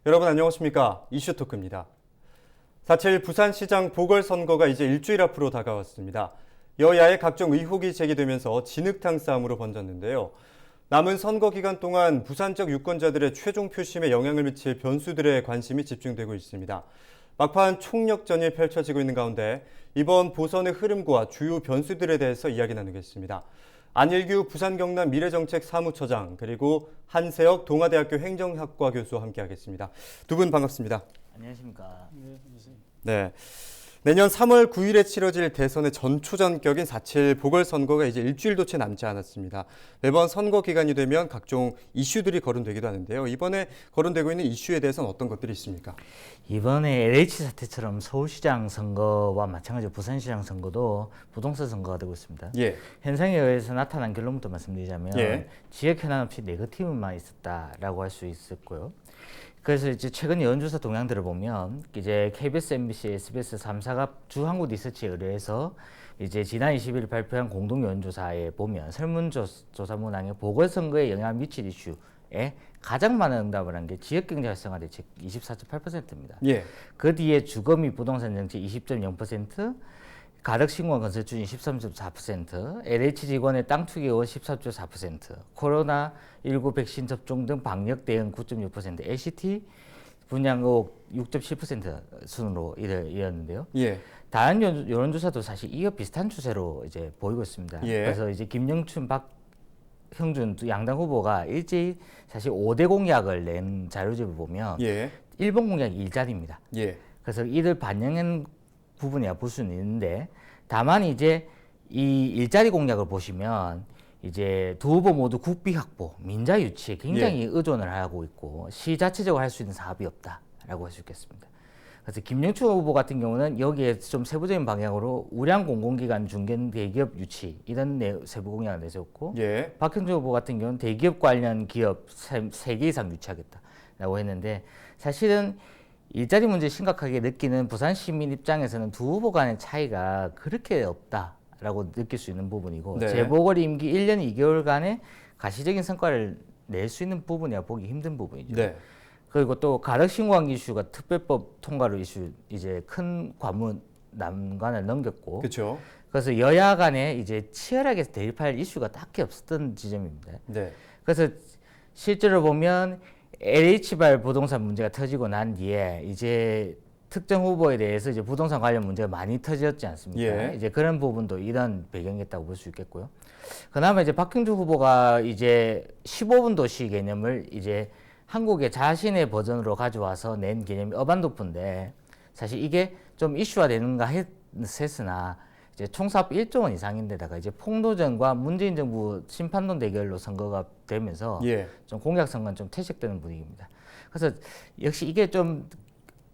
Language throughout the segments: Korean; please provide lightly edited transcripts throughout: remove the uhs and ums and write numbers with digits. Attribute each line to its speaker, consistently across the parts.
Speaker 1: 여러분 안녕하십니까? 이슈토크입니다. 4.7 부산시장 보궐선거가 이제 일주일 앞으로 다가왔습니다. 여야의 각종 의혹이 제기되면서 진흙탕 싸움으로 번졌는데요. 남은 선거 기간 동안 부산적 유권자들의 최종 표심에 영향을 미칠 변수들에 관심이 집중되고 있습니다. 막판 총력전이 펼쳐지고 있는 가운데 이번 보선의 흐름과 주요 변수들에 대해서 이야기 나누겠습니다. 안일규 부산경남 미래정책 사무처장 그리고 한세혁 동아대학교 행정학과 교수와 함께하겠습니다. 두 분 반갑습니다.
Speaker 2: 안녕하십니까.
Speaker 3: 네, 안녕하세요.
Speaker 1: 네. 내년 3월 9일에 치러질 대선의 전초전격인 4.7 보궐선거가 이제 일주일도 채 남지 않았습니다. 매번 선거 기간이 되면 각종 이슈들이 거론되기도 하는데요. 이번에 거론되고 있는 이슈에 대해서는 어떤 것들이 있습니까?
Speaker 2: 이번에 LH 사태처럼 서울시장 선거와 마찬가지로 부산시장 선거도 부동산 선거가 되고 있습니다.
Speaker 1: 예.
Speaker 2: 현상에 의해서 나타난 결론부터 말씀드리자면
Speaker 1: 예.
Speaker 2: 지역 현안 없이 네거티브만 있었다라고 할 수 있었고요. 그래서 이제 최근 여론조사 동향들을 보면 이제 KBS, MBC, SBS 3사가 주한국 리서치에 의뢰해서 이제 지난 20일 발표한 공동 여론조사에 보면 설문조사 문항에 보궐선거에 영향을 미칠 이슈에 가장 많은 응답을 한 게 지역경제 활성화 대책 24.8%입니다.
Speaker 1: 예.
Speaker 2: 그 뒤에 주거 및 부동산 정책 20.0%, 가덕신공항 건설 추진 13.4%, LH 직원의 땅 투기 의혹 14.4%, 코로나19 백신 접종 등 방역 대응 9.6%, LCT 분양 의혹 6.7% 순으로 이었는데요.
Speaker 1: 예.
Speaker 2: 다른 여론조사도 사실 이와 비슷한 추세로 이제 보이고 있습니다.
Speaker 1: 예.
Speaker 2: 그래서 이제 김영춘, 박형준 두 양당 후보가 일제히 사실 5대 공약을 낸 자료집을 보면
Speaker 1: 예.
Speaker 2: 1번 공약이 일자리입니다.
Speaker 1: 예.
Speaker 2: 그래서 이들 반영한 부분이야 볼 수는 있는데, 다만 이제 이 일자리 공약을 보시면 이제 두 후보 모두 국비 확보, 민자 유치에 굉장히 의존을 하고 있고 시 자체적으로 할 수 있는 사업이 없다라고 할 수 있겠습니다. 그래서 김영춘 후보 같은 경우는 여기에 좀 세부적인 방향으로 우량 공공기관 중견 대기업 유치 이런 세부 공약을 내세웠고,
Speaker 1: 예.
Speaker 2: 박형준 후보 같은 경우는 대기업 관련 기업 3개 이상 유치하겠다라고 했는데, 사실은 일자리 문제 심각하게 느끼는 부산 시민 입장에서는 두 후보 간의 차이가 그렇게 없다라고 느낄 수 있는 부분이고,
Speaker 1: 네.
Speaker 2: 재보궐 임기 1년 2개월간의 가시적인 성과를 낼 수 있는 부분이야 보기 힘든 부분이죠.
Speaker 1: 네.
Speaker 2: 그리고 또 가덕신공항 이슈가 특별법 통과로 이제 큰 관문 난관을 넘겼고,
Speaker 1: 그렇죠.
Speaker 2: 그래서 여야 간에 이제 치열하게 대립할 이슈가 딱히 없었던 지점입니다.
Speaker 1: 네.
Speaker 2: 그래서 실제로 보면 LH발 부동산 문제가 터지고 난 뒤에 이제 특정 후보에 대해서 이제 부동산 관련 문제가 많이 터졌지 않습니까?
Speaker 1: 예.
Speaker 2: 이제 그런 부분도 이런 배경이었다고 볼 수 있겠고요. 그나마 이제 박형준 후보가 이제 15분 도시 개념을 이제 한국의 자신의 버전으로 가져와서 낸 개념이 어반도프인데, 사실 이게 좀 이슈화 되는가 했으나 이제 총사업 1조 원 이상인데다가 이제 폭로전과 문재인 정부 심판론 대결로 선거가 되면서
Speaker 1: 예.
Speaker 2: 좀 공약 선거는 좀 퇴색되는 분위기입니다. 그래서 역시 이게 좀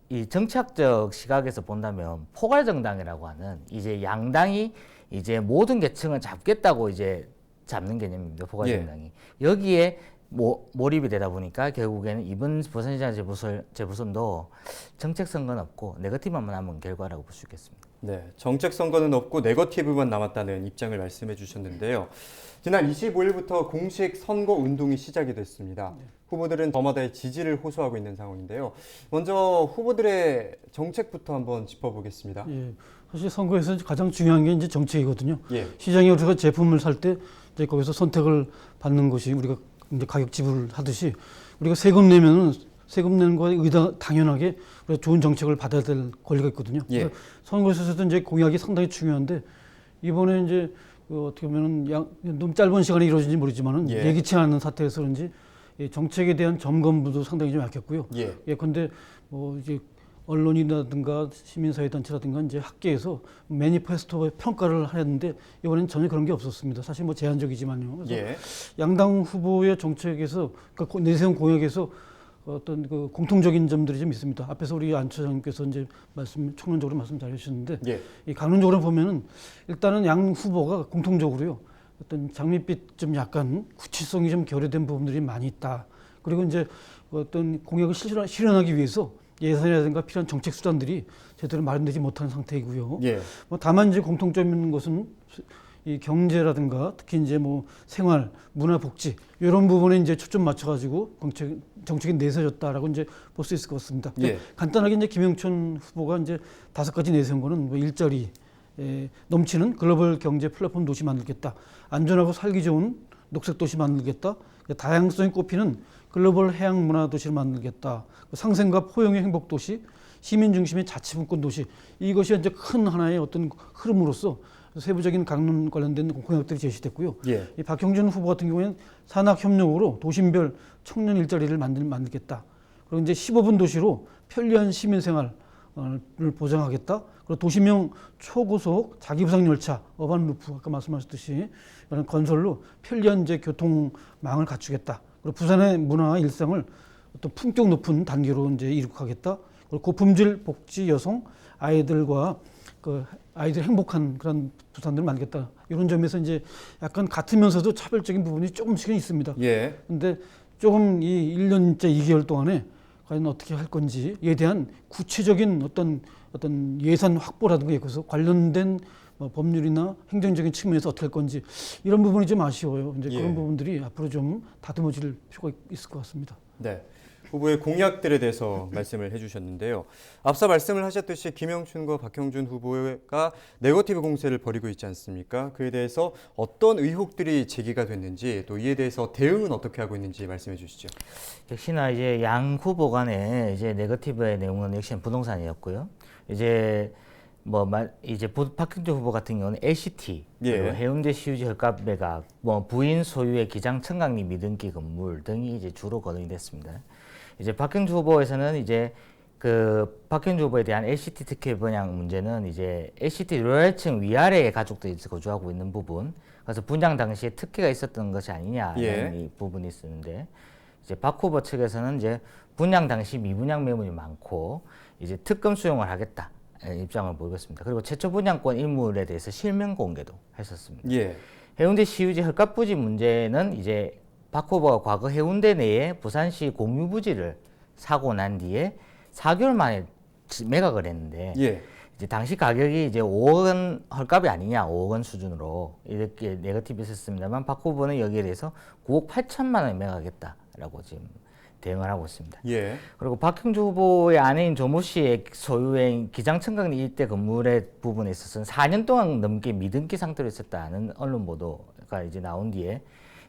Speaker 2: 이 정치학적 시각에서 본다면 포괄 정당이라고 하는 이제 양당이 이제 모든 계층을 잡겠다고 이제 잡는 개념입니다. 포괄
Speaker 1: 예.
Speaker 2: 정당이. 여기에 몰입이 되다 보니까 결국에는 이번 부산시장 재보선도 정책 선거는 없고 네거티브만 남은 결과라고 볼 수 있겠습니다.
Speaker 1: 네, 정책 선거는 없고 네거티브만 남았다는 입장을 말씀해 주셨는데요. 지난 25일부터 공식 선거 운동이 시작이 됐습니다. 후보들은 저마다의 지지를 호소하고 있는 상황인데요. 먼저 후보들의 정책부터 한번 짚어보겠습니다.
Speaker 3: 예, 사실 선거에서 가장 중요한 게 이제 정책이거든요.
Speaker 1: 예.
Speaker 3: 시장에 우리가 제품을 살 때 이제 거기서 선택을 받는 것이 우리가 이제 가격 지불을 하듯이 우리가 세금 내면은 세금 내는 거에 당연하게 우리가 좋은 정책을 받아야 될 권리가 있거든요.
Speaker 1: 예.
Speaker 3: 그래서 선거에서도 이제 공약이 상당히 중요한데, 이번에 이제 어떻게 보면은 너무 짧은 시간에 이루어진지 모르지만은
Speaker 1: 예.
Speaker 3: 예기치 않은 사태에서 그런지 이 정책에 대한 점검도 상당히 좀 약했고요.
Speaker 1: 예.
Speaker 3: 예컨대 뭐 이제 언론이라든가 시민사회단체라든가 이제 학계에서 매니페스토의 평가를 하였는데, 이번에는 전혀 그런 게 없었습니다. 사실 뭐 제한적이지만요. 그래서
Speaker 1: 예.
Speaker 3: 양당 후보의 정책에서, 그러니까 내세운 공약에서 어떤 그 공통적인 점들이 좀 있습니다. 앞에서 우리 안 처장님께서 이제 총론적으로 말씀 잘 해주셨는데,
Speaker 1: 예.
Speaker 3: 이 강론적으로 보면은 일단은 양 후보가 공통적으로요, 어떤 장밋빛 좀 약간 구치성이 좀 결여된 부분들이 많이 있다. 그리고 이제 어떤 공약을 실현하기 위해서 예산이라든가 필요한 정책 수단들이 제대로 마련되지 못한 상태이고요.
Speaker 1: 예.
Speaker 3: 뭐 다만 이제 공통점 있는 것은 이 경제라든가 특히 이제 뭐 생활, 문화, 복지 이런 부분에 이제 초점 맞춰가지고 정책이 내세워졌다라고 이제 볼 수 있을 것 같습니다.
Speaker 1: 예.
Speaker 3: 간단하게 이제 김영춘 후보가 이제 5가지 내세운 거는 뭐 일자리, 넘치는 글로벌 경제 플랫폼 도시 만들겠다, 안전하고 살기 좋은 녹색 도시 만들겠다, 다양성이 꼽히는 글로벌 해양 문화 도시를 만들겠다, 상생과 포용의 행복 도시, 시민 중심의 자치분권 도시, 이것이 이제 큰 하나의 어떤 흐름으로서 세부적인 강론 관련된 공약들이 제시됐고요.
Speaker 1: 예.
Speaker 3: 이 박형준 후보 같은 경우에는 산학 협력으로 도심별 청년 일자리를 만들겠다. 그리고 이제 15분 도시로 편리한 시민 생활을 보장하겠다. 그리고 도시명 초고속 자기부상 열차, 어반 루프 아까 말씀하셨듯이 이런 건설로 편리한 이제 교통망을 갖추겠다. 그리고 부산의 문화와 일상을 어떤 품격 높은 단계로 이제 이룩하겠다. 그리고 고품질 복지 여성 아이들과 그 아이들 행복한 그런 부산들을 만들겠다. 이런 점에서 이제 약간 같으면서도 차별적인 부분이 조금씩은 있습니다.
Speaker 1: 예.
Speaker 3: 근데 조금 이 1년째 2개월 동안에 과연 어떻게 할 건지에 대한 구체적인 어떤 예산 확보라든가 그래서 관련된 뭐 법률이나 행정적인 측면에서 어떻게 할 건지 이런 부분이 좀 아쉬워요. 이제
Speaker 1: 예.
Speaker 3: 그런 부분들이 앞으로 좀 다듬어질 필요가 있을 것 같습니다.
Speaker 1: 네. 후보의 공약들에 대해서 말씀을 해주셨는데요. 앞서 말씀을 하셨듯이 김영춘과 박형준 후보가 네거티브 공세를 벌이고 있지 않습니까? 그에 대해서 어떤 의혹들이 제기가 됐는지 또 이에 대해서 대응은 어떻게 하고 있는지 말씀해 주시죠.
Speaker 2: 역시나 이제 양 후보 간에 이제 네거티브의 내용은 역시나 부동산이었고요. 이제 박형준 후보 같은 경우는 LCT,
Speaker 1: 예.
Speaker 2: 그리고 해운대 CUG 헐값 매각, 부인 소유의 기장 청강리 미등기 건물 등이 이제 주로 거론이 됐습니다. 이제 박형준 후보에서는 이제 그 박형준 후보에 대한 LCT 특혜 분양 문제는 이제 LCT 로얄층 위아래의 가족들이 거주하고 있는 부분, 그래서 분양 당시에 특혜가 있었던 것이 아니냐는
Speaker 1: 예.
Speaker 2: 이 부분이 있었는데, 이제 박 후보 측에서는 이제 분양 당시 미분양 매물이 많고 이제 특금 수용을 하겠다 입장을 보였습니다. 그리고 최초 분양권 일물에 대해서 실명 공개도 했었습니다.
Speaker 1: 예.
Speaker 2: 해운대 CUG 헐값 부지 문제는 이제 박 후보가 과거 해운대 내에 부산시 공유 부지를 사고 난 뒤에 4개월 만에 매각을 했는데,
Speaker 1: 예.
Speaker 2: 이제 당시 가격이 이제 5억 원 헐값이 아니냐, 5억 원 수준으로 이렇게 네거티브 있었습니다만, 박 후보는 여기에 대해서 9억 8천만 원에 매각했다라고 지금 대응을 하고 있습니다.
Speaker 1: 예.
Speaker 2: 그리고 박형준 후보의 아내인 조모 씨의 소유의 기장청강리 일대 건물의 부분에 있어서는 4년 동안 넘게 미등기 상태로 있었다는 언론 보도가 이제 나온 뒤에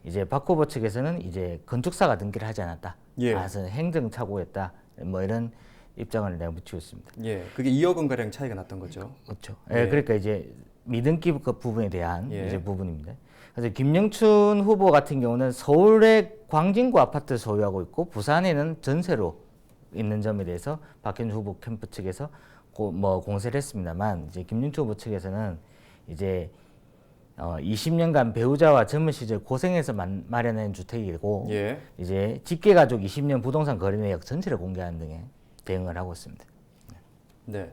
Speaker 2: 이제 박 후보 측에서는 이제 건축사가 등기를 하지 않았다.
Speaker 1: 예.
Speaker 2: 그래서 행정착오였다. 뭐 이런 입장을 내가 붙이고 있습니다.
Speaker 1: 예. 그게 2억 원 가량 차이가 났던 거죠.
Speaker 2: 그렇죠.
Speaker 1: 예.
Speaker 2: 예, 그러니까 이제 미등기 그 부분에 대한
Speaker 1: 예.
Speaker 2: 이제 부분입니다. 그래서 김영춘 후보 같은 경우는 서울의 광진구 아파트 소유하고 있고 부산에는 전세로 있는 점에 대해서 박형준 후보 캠프 측에서 공세를 했습니다만, 이제 김영춘 후보 측에서는 이제 20년간 배우자와 젊은 시절 고생해서 마련한 주택이고,
Speaker 1: 예.
Speaker 2: 이제 직계가족 20년 부동산 거래 내역 전체를 공개하는 등의 대응을 하고 있습니다.
Speaker 1: 네.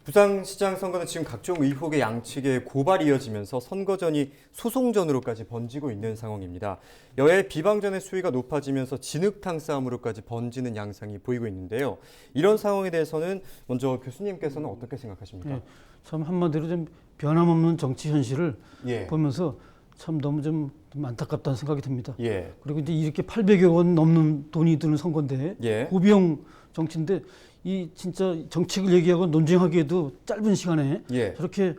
Speaker 1: 부산시장 선거는 지금 각종 의혹의 양측의 고발이 이어지면서 선거전이 소송전으로까지 번지고 있는 상황입니다. 여야의 비방전의 수위가 높아지면서 진흙탕 싸움으로까지 번지는 양상이 보이고 있는데요. 이런 상황에 대해서는 먼저 교수님께서는 어떻게 생각하십니까?
Speaker 3: 예, 참 한마디로 좀 변함없는 정치 현실을
Speaker 1: 예.
Speaker 3: 보면서 참 너무 좀 안타깝다는 생각이 듭니다.
Speaker 1: 예.
Speaker 3: 그리고 이제 이렇게 800여 원 넘는 돈이 드는 선거인데
Speaker 1: 예.
Speaker 3: 고비용 정치인데 이 진짜 정책을 얘기하고 논쟁하기에도 짧은 시간에
Speaker 1: 예.
Speaker 3: 저렇게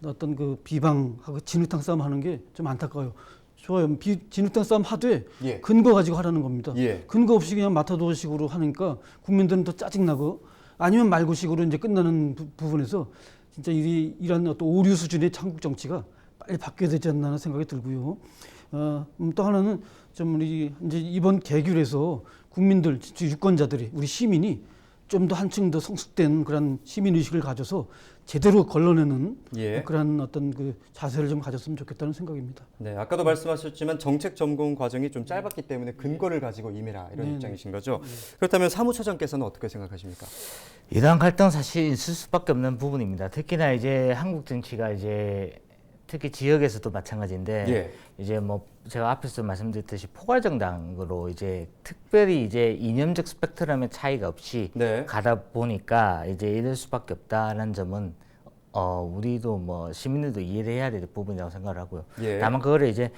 Speaker 3: 어떤 그 비방하고 진흙탕 싸움 하는 게 좀 안타까워요. 좋아요. 진흙탕 싸움 하되
Speaker 1: 예.
Speaker 3: 근거 가지고 하라는 겁니다.
Speaker 1: 예.
Speaker 3: 근거 없이 그냥 마타도어식으로 하니까 국민들은 더 짜증나고, 아니면 말고식으로 이제 끝나는 부분에서 진짜 이런 어떤 오류 수준의 한국 정치가 빨리 바뀌어야 되지 않나 하는 생각이 들고요. 또 하나는 좀 우리 이제 이번 개귤에서 국민들, 유권자들이, 우리 시민이 좀 더 한층 더 성숙된 그런 시민 의식을 가져서 제대로 걸러내는
Speaker 1: 예.
Speaker 3: 그런 어떤 그 자세를 좀 가졌으면 좋겠다는 생각입니다.
Speaker 1: 네, 아까도 말씀하셨지만 정책 점검 과정이 좀 짧았기 때문에 근거를 가지고 임해라 이런
Speaker 3: 네,
Speaker 1: 입장이신 거죠. 그렇다면 사무처장께서는 어떻게 생각하십니까?
Speaker 2: 이러한 갈등 사실 있을 수밖에 없는 부분입니다. 특히나 이제 한국 정치가 이제 특히 지역에서도 마찬가지인데,
Speaker 1: 예.
Speaker 2: 이제 뭐 제가 앞에서 말씀드렸듯이 포괄 정당으로 이제 특별히 이제 이념적 스펙트럼의 차이가 없이
Speaker 1: 네.
Speaker 2: 가다 보니까 이제 이럴 수밖에 없다는 점은 우리도 뭐 시민들도 이해를 해야 될 부분이라고 생각을 하고요.
Speaker 1: 예.
Speaker 2: 다만 그거를 이제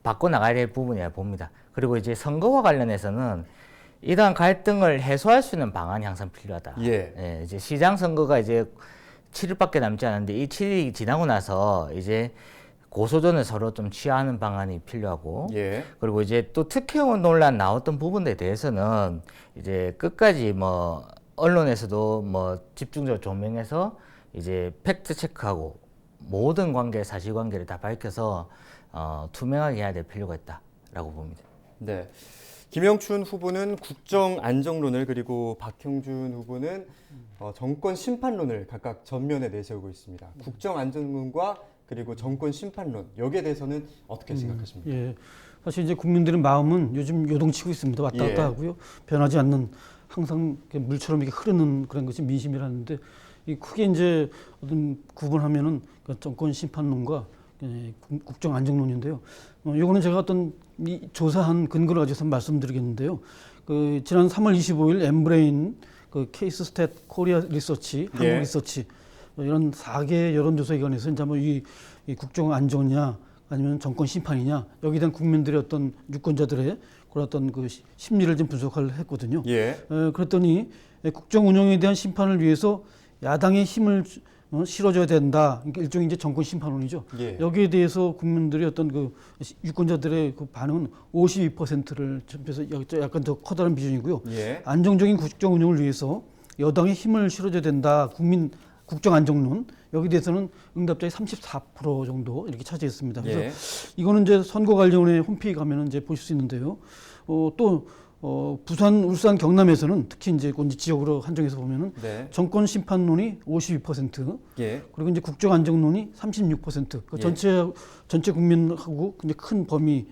Speaker 2: 바꿔 나가야 될 부분이라 봅니다. 그리고 이제 선거와 관련해서는 이러한 갈등을 해소할 수 있는 방안이 항상 필요하다.
Speaker 1: 예.
Speaker 2: 이제 시장 선거가 이제 7일밖에 남지 않았는데 이 7일이 지나고 나서 이제 고소전을 서로 좀 취하는 방안이 필요하고
Speaker 1: 예.
Speaker 2: 그리고 이제 또 특혜원 논란 나왔던 부분에 대해서는 이제 끝까지 뭐 언론에서도 뭐 집중적으로 조명해서 이제 팩트 체크하고 모든 관계 사실관계를 다 밝혀서 투명하게 해야 될 필요가 있다라고 봅니다.
Speaker 1: 네. 김영춘 후보는 국정 안정론을 그리고 박형준 후보는 정권 심판론을 각각 전면에 내세우고 있습니다. 국정 안정론과 그리고 정권 심판론 여기에 대해서는 어떻게 생각하십니까?
Speaker 3: 예. 사실 이제 국민들의 마음은 요즘 요동치고 있습니다. 왔다 갔다
Speaker 1: 예.
Speaker 3: 하고요. 변하지 않는 항상 이렇게 물처럼 이렇게 흐르는 그런 것이 민심이라는데 이 크게 이제 어떤 구분하면은 그 정권 심판론과 국정 안정론인데요. 이거는 제가 어떤 조사한 근거를 가지고서 말씀드리겠는데요. 그 지난 3월 25일 엠브레인 그 케이스 스탯 코리아 리서치, 한국
Speaker 1: 예.
Speaker 3: 리서치 이런 4개 여론조사기관에서 이제 한번 이 국정 안정이냐 아니면 정권 심판이냐 여기에 대한 국민들의 어떤 유권자들의 그런 어떤 그 심리를 좀 분석을 했거든요.
Speaker 1: 예.
Speaker 3: 그랬더니 국정 운영에 대한 심판을 위해서 야당의 힘을 실어줘야 된다. 그러니까 일종의 이제 정권 심판론이죠.
Speaker 1: 예.
Speaker 3: 여기에 대해서 국민들의 어떤 그 유권자들의 그 반응은 52%를 접해서 약간 더 커다란 비중이고요.
Speaker 1: 예.
Speaker 3: 안정적인 국정 운영을 위해서 여당의 힘을 실어줘야 된다. 국정 안정론 여기에 대해서는 응답자의 34% 정도 이렇게 차지했습니다. 그래서
Speaker 1: 예.
Speaker 3: 이거는 이제 선거관리위원회 홈페이지 가면은 이제 보실 수 있는데요. 또 부산, 울산, 경남에서는 특히 이제 지역으로 한정해서 보면은
Speaker 1: 네.
Speaker 3: 정권 심판론이 52%,
Speaker 1: 예.
Speaker 3: 그리고 이제 국정 안정론이 36%. 그
Speaker 1: 예.
Speaker 3: 전체 국민하고 굉장히 큰 범위,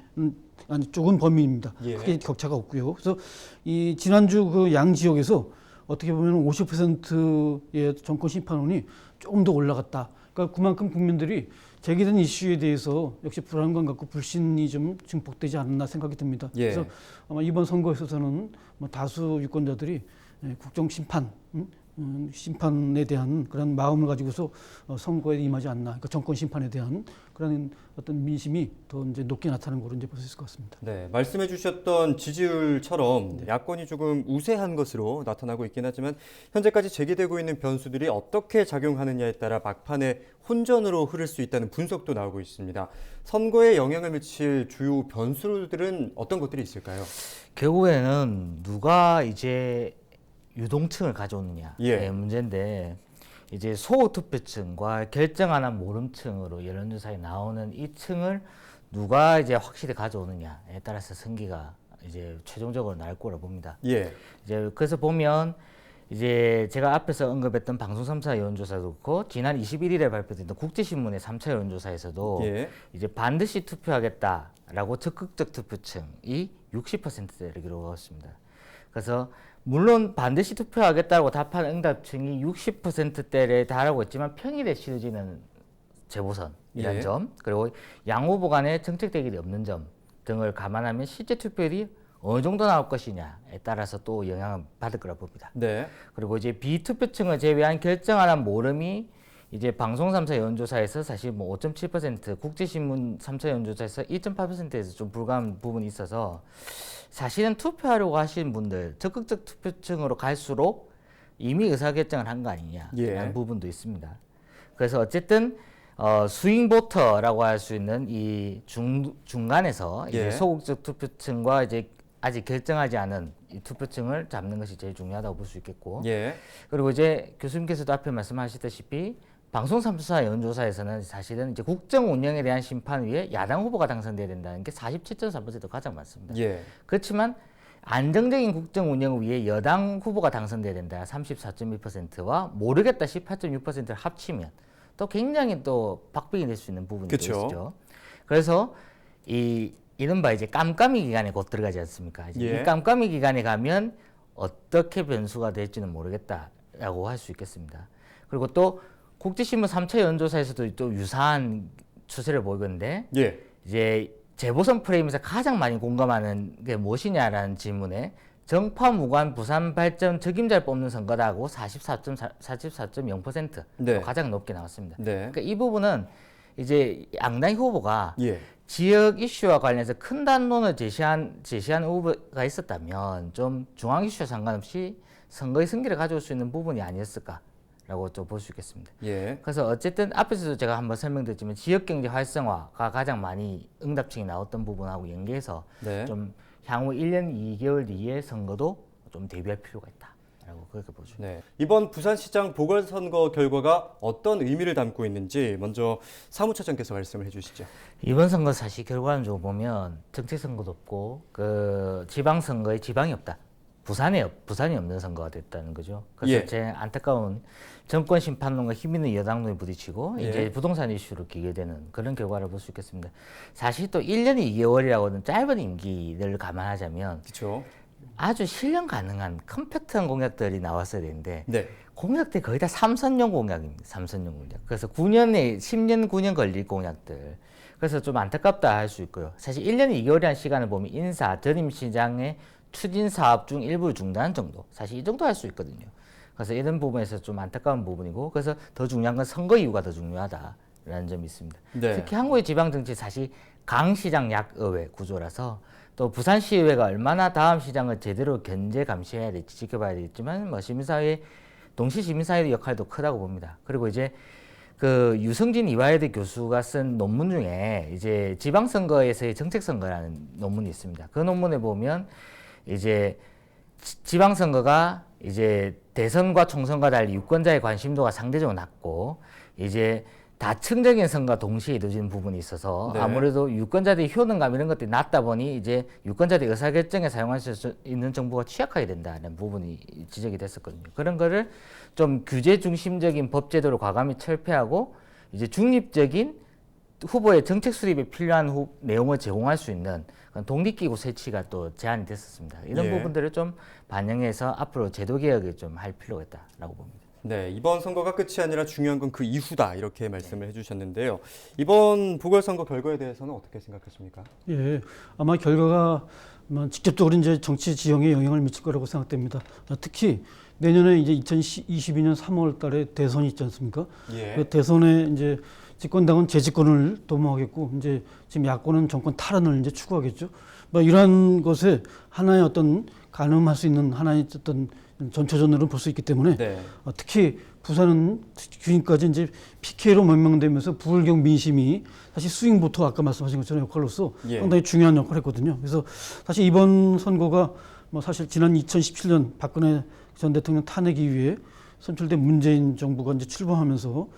Speaker 3: 아니 좁은 범위입니다.
Speaker 1: 예.
Speaker 3: 크게 격차가 없고요. 그래서 이 지난주 그 양 지역에서 어떻게 보면 50%의 정권 심판론이 조금 더 올라갔다. 그러니까 그만큼 국민들이 제기된 이슈에 대해서 역시 불안감 갖고 불신이 좀 증폭되지 않았나 생각이 듭니다.
Speaker 1: 예.
Speaker 3: 그래서 아마 이번 선거에 있어서는 뭐 다수 유권자들이 국정 심판, 심판에 대한 그런 마음을 가지고서 선거에 임하지 않나. 그러니까 정권 심판에 대한 그런 어떤 민심이 더 이제 높게 나타나는 걸로 이제 볼 수 있을 것 같습니다.
Speaker 1: 네, 말씀해 주셨던 지지율처럼 야권이 조금 우세한 것으로 나타나고 있긴 하지만 현재까지 제기되고 있는 변수들이 어떻게 작용하느냐에 따라 막판에 혼전으로 흐를 수 있다는 분석도 나오고 있습니다. 선거에 영향을 미칠 주요 변수들은 어떤 것들이 있을까요?
Speaker 2: 결국에는 누가 이제 유동층을 가져오느냐의
Speaker 1: 예.
Speaker 2: 문제인데 이제 소투표층과 결정 안 한 모름층으로 여론조사에 나오는 이 층을 누가 이제 확실히 가져오느냐에 따라서 승기가 이제 최종적으로 날 거라 봅니다.
Speaker 1: 예.
Speaker 2: 이제 그래서 보면 이제 제가 앞에서 언급했던 방송 3차 여론조사도 그렇고 지난 21일에 발표됐던 국제신문의 3차 여론조사에서도
Speaker 1: 예.
Speaker 2: 이제 반드시 투표하겠다라고 적극적 투표층이 60%대를 기록하고 있습니다. 그래서 물론 반드시 투표하겠다고 답한 응답층이 60%대를 달하고 있지만 평일에 치러지는 재보선이라는
Speaker 1: 예.
Speaker 2: 점, 그리고 양 후보 간의 정책 대결이 없는 점 등을 감안하면 실제 투표율이 어느 정도 나올 것이냐에 따라서 또 영향을 받을 거라 봅니다.
Speaker 1: 네.
Speaker 2: 그리고 이제 비투표층을 제외한 결정 안 한 모름이 이제 방송 3차 여론조사에서 사실 뭐 5.7%, 국제신문 3차 여론조사에서 2.8%에서 좀 불가한 부분이 있어서 사실은 투표하려고 하시는 분들 적극적 투표층으로 갈수록 이미 의사결정을 한 거 아니냐라는
Speaker 1: 예.
Speaker 2: 부분도 있습니다. 그래서 어쨌든 스윙 보터라고 할 수 있는 이 중간에서 이제
Speaker 1: 예.
Speaker 2: 소극적 투표층과 이제 아직 결정하지 않은 이 투표층을 잡는 것이 제일 중요하다고 볼 수 있겠고,
Speaker 1: 예.
Speaker 2: 그리고 이제 교수님께서도 앞에 말씀하셨다시피 방송 3사 여론조사에서는 사실은 이제 국정 운영에 대한 심판 위에 야당 후보가 당선돼야 된다는 게 47.3%가 가장 많습니다.
Speaker 1: 예.
Speaker 2: 그렇지만 안정적인 국정 운영을 위해 여당 후보가 당선돼야 된다 34.1%와 모르겠다 18.6%를 합치면 또 굉장히 또 박빙이 될 수 있는 부분이
Speaker 1: 그쵸.
Speaker 2: 있죠. 그래서 이른바 이제 깜깜이 기간에 곧 들어가지 않습니까? 이제
Speaker 1: 예.
Speaker 2: 이 깜깜이 기간에 가면 어떻게 변수가 될지는 모르겠다라고 할 수 있겠습니다. 그리고 또 국제신문 3차 여론조사에서도 또 유사한 추세를 보이는데
Speaker 1: 예.
Speaker 2: 이제 재보선 프레임에서 가장 많이 공감하는 게 무엇이냐라는 질문에 정파 무관 부산 발전 적임자를 뽑는 선거다고 44.0%
Speaker 1: 네.
Speaker 2: 가장 높게 나왔습니다.
Speaker 1: 네.
Speaker 2: 그러니까 이 부분은 이제 양당 후보가
Speaker 1: 예.
Speaker 2: 지역 이슈와 관련해서 큰 담론을 제시한 후보가 있었다면 좀 중앙 이슈와 상관없이 선거의 승기를 가져올 수 있는 부분이 아니었을까라고 좀 볼 수 있겠습니다.
Speaker 1: 예.
Speaker 2: 그래서 어쨌든 앞에서도 제가 한번 설명드렸지만 지역 경제 활성화가 가장 많이 응답층이 나왔던 부분하고 연계해서
Speaker 1: 네.
Speaker 2: 좀 향후 1년 2개월 뒤에 선거도 좀 대비할 필요가 있다라고 그렇게 보죠.
Speaker 1: 네. 이번 부산시장 보궐선거 결과가 어떤 의미를 담고 있는지 먼저 사무처장께서 말씀을 해주시죠.
Speaker 2: 이번 선거 사실 결과는 좀 보면 정책 선거도 없고 그 지방 선거에 지방이 없다. 부산이 없는 선거가 됐다는 거죠. 그래서
Speaker 1: 예.
Speaker 2: 제 안타까운 정권 심판론과 힘 있는 여당론이 부딪히고
Speaker 1: 예.
Speaker 2: 이제 부동산 이슈로 기결되는 그런 결과를 볼 수 있겠습니다. 사실 또 1년 2개월이라고는 짧은 임기를 감안하자면
Speaker 1: 그렇죠.
Speaker 2: 아주 실현 가능한 컴팩트한 공약들이 나왔어야 되는데
Speaker 1: 네.
Speaker 2: 공약들이 거의 다 삼선용 공약입니다. 삼선용 공약. 그래서 9년에 10년 9년 걸릴 공약들. 그래서 좀 안타깝다 할 수 있고요. 사실 1년 2개월이라는 시간을 보면 인사, 전임 시장의 추진 사업 중 일부를 중단 정도. 사실 이 정도 할 수 있거든요. 그래서 이런 부분에서 좀 안타까운 부분이고, 그래서 더 중요한 건 선거 이유가 더 중요하다라는 점이 있습니다.
Speaker 1: 네.
Speaker 2: 특히 한국의 지방 정치 사실 강시장 약의회 구조라서 또 부산시의회가 얼마나 다음 시장을 제대로 견제 감시해야 될지 지켜봐야 되겠지만, 뭐 시민사회 동시 시민사회의 역할도 크다고 봅니다. 그리고 이제 그 유성진 이화여대 교수가 쓴 논문 중에 이제 지방선거에서의 정책선거라는 논문이 있습니다. 그 논문에 보면 이제 지방선거가 이제 대선과 총선과 달리 유권자의 관심도가 상대적으로 낮고 이제 다층적인 선거가 동시에 이루어지는 부분이 있어서
Speaker 1: 네.
Speaker 2: 아무래도 유권자들의 효능감 이런 것들이 낮다 보니 이제 유권자들의 의사결정에 사용할 수 있는 정보가 취약하게 된다는 부분이 지적이 됐었거든요. 그런 거를 좀 규제 중심적인 법제도를 과감히 철폐하고 이제 중립적인 후보의 정책 수립에 필요한 내용을 제공할 수 있는 그런 독립기구 설치가 또 제안이 됐었습니다. 이런
Speaker 1: 예.
Speaker 2: 부분들을 좀 반영해서 앞으로 제도 개혁을 좀 할 필요가 있다라고 봅니다.
Speaker 1: 네, 이번 선거가 끝이 아니라 중요한 건 그 이후다 이렇게 말씀을 해주셨는데요. 이번 보궐선거 결과에 대해서는 어떻게 생각하십니까?
Speaker 3: 예, 아마 결과가 직접적으로 이제 정치 지형에 영향을 미칠 거라고 생각됩니다. 특히 내년에 이제 2022년 3월달에 대선이 있지 않습니까?
Speaker 1: 예.
Speaker 3: 그 대선에 이제 집권당은 재집권을 도모하겠고, 이제 지금 야권은 정권 탈환을 이제 추구하겠죠. 뭐 이러한 것에 하나의 어떤 가늠할 수 있는 하나의 어떤 전초전으로 볼 수 있기 때문에
Speaker 1: 네.
Speaker 3: 특히 부산은 지금까지 이제 PK로 명명되면서 부울경 민심이 사실 스윙보터 아까 말씀하신 것처럼 역할로서
Speaker 1: 예.
Speaker 3: 상당히 중요한 역할을 했거든요. 그래서 사실 이번 선거가 뭐 사실 지난 2017년 박근혜 전 대통령 탄핵 이후에 선출된 문재인 정부가 이제 출범하면서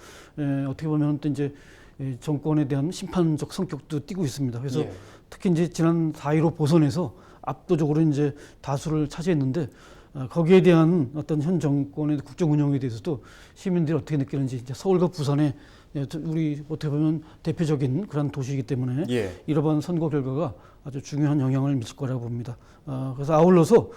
Speaker 3: 어떻게 보면 또 이제 정권에 대한 심판적 성격도 띠고 있습니다. 그래서
Speaker 1: 예.
Speaker 3: 특히 이제 지난 4.15 보선에서 압도적으로 이제 다수를 차지했는데 거기에 대한 어떤 현 정권의 국정 운영에 대해서도 시민들이 어떻게 느끼는지 이제 서울과 부산의 우리 어떻게 보면 대표적인 그런 도시이기 때문에
Speaker 1: 예.
Speaker 3: 이러한 선거 결과가 아주 중요한 영향을 미칠 거라고 봅니다. 그래서 아울러서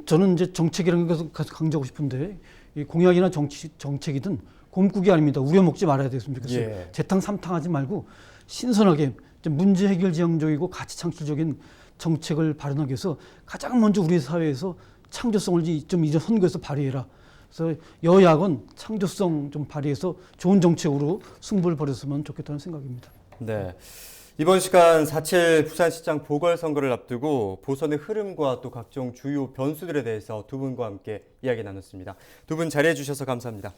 Speaker 3: 저는 이제 정책이라는 것을 강조하고 싶은데 이 공약이나 정책이든 곰국이 아닙니다. 우려먹지 말아야 됐으면 좋겠어요.
Speaker 1: 예.
Speaker 3: 재탕 삼탕하지 말고 신선하게 문제 해결 지향적이고 가치 창출적인 정책을 발현하기 위해서 가장 먼저 우리 사회에서 창조성을 좀 이전 선거에서 발휘해라. 그래서 여야건 창조성 좀 발휘해서 좋은 정책으로 승부를 벌였으면 좋겠다는 생각입니다.
Speaker 1: 네. 이번 시간 4.7 부산시장 보궐선거를 앞두고 보선의 흐름과 또 각종 주요 변수들에 대해서 두 분과 함께 이야기 나눴습니다. 두 분 자리해 주셔서 감사합니다.